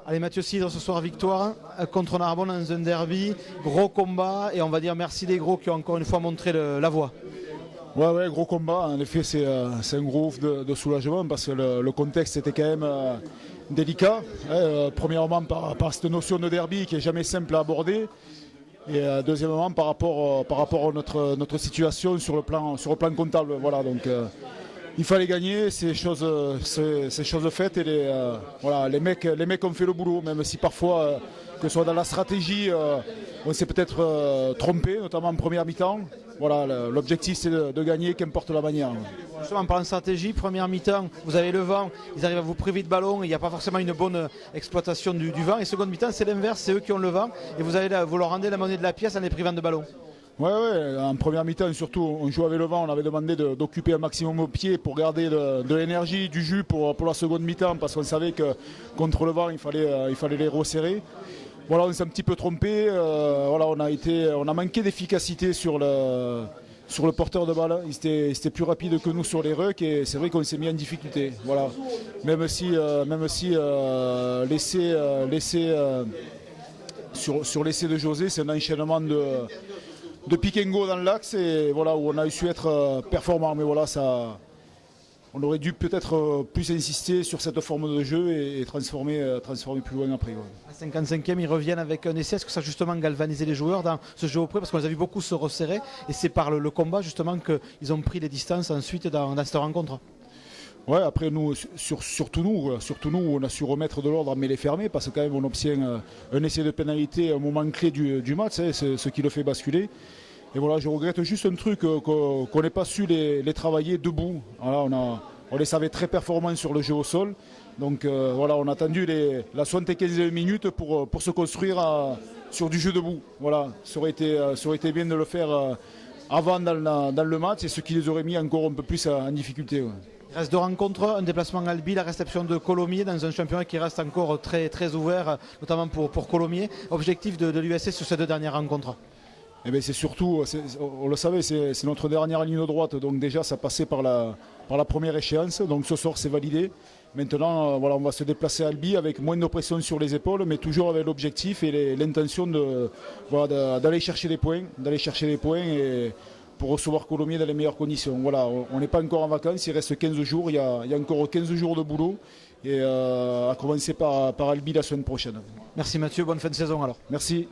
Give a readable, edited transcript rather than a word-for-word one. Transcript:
Allez Mathieu Cidre, ce soir victoire contre Narbonne dans un derby, gros combat et on va dire merci les gros qui ont encore une fois montré la voie. Ouais, gros combat, en effet c'est un gros ouf de soulagement parce que le contexte était quand même délicat. Premièrement par cette notion de derby qui est jamais simple à aborder et deuxièmement par rapport à notre situation sur le plan comptable. Voilà, donc il fallait gagner, c'est chose faite et les mecs ont fait le boulot, même si parfois, que ce soit dans la stratégie, on s'est peut-être trompé, notamment en première mi-temps. Voilà, l'objectif c'est de gagner, qu'importe la manière. Justement, en parlant de stratégie, première mi-temps, vous avez le vent, ils arrivent à vous priver de ballon, il n'y a pas forcément une bonne exploitation du vent. Et seconde mi-temps, c'est l'inverse, c'est eux qui ont le vent et vous leur rendez la monnaie de la pièce en les privant de ballon. Ouais, en première mi-temps surtout, on jouait avec le vent, on avait demandé d'occuper un maximum au pied pour garder de l'énergie, du jus pour la seconde mi-temps parce qu'on savait que contre le vent, il fallait les resserrer. Voilà, on s'est un petit peu trompé, voilà, on a manqué d'efficacité sur le porteur de balle, c'était plus rapide que nous sur les rucks et c'est vrai qu'on s'est mis en difficulté. Voilà. Même si sur l'essai de José, c'est un enchaînement de pick and go dans l'axe et voilà où on a su être performant, mais voilà on aurait dû peut-être plus insister sur cette forme de jeu et transformer plus loin après. Ouais. À 55e, ils reviennent avec un essai. Est-ce que ça a justement galvanisé les joueurs dans ce jeu au près? Parce qu'on les a vu beaucoup se resserrer et c'est par le combat justement qu'ils ont pris les distances ensuite dans cette rencontre. Ouais, après nous, surtout nous, on a su remettre de l'ordre en mêlée fermée parce que quand même on obtient un essai de pénalité à un moment clé du match, c'est ce qui le fait basculer. Et voilà, je regrette juste un truc, qu'on n'ait pas su les travailler debout. Voilà, on les savait très performants sur le jeu au sol. Donc voilà, on a attendu la 75e minute pour se construire sur du jeu debout. Voilà, ça aurait été bien de le faire avant dans le match et ce qui les aurait mis encore un peu plus en difficulté. Ouais. Il reste 2 rencontres, un déplacement à Albi, la réception de Colomiers dans un championnat qui reste encore très, très ouvert, notamment pour Colomiers. Objectif de l'USC sur ces 2 dernières rencontres. Eh bien, c'est surtout, on le savait, c'est notre dernière ligne droite, donc déjà ça passait par la première échéance, donc ce soir c'est validé. Maintenant, voilà, on va se déplacer à Albi avec moins de pression sur les épaules, mais toujours avec l'objectif et l'intention d'aller chercher des points, et pour recevoir Colomiers dans les meilleures conditions. Voilà, on n'est pas encore en vacances, il reste 15 jours, il y a encore 15 jours de boulot, et à commencer par Albi la semaine prochaine. Merci Mathieu, bonne fin de saison alors. Merci.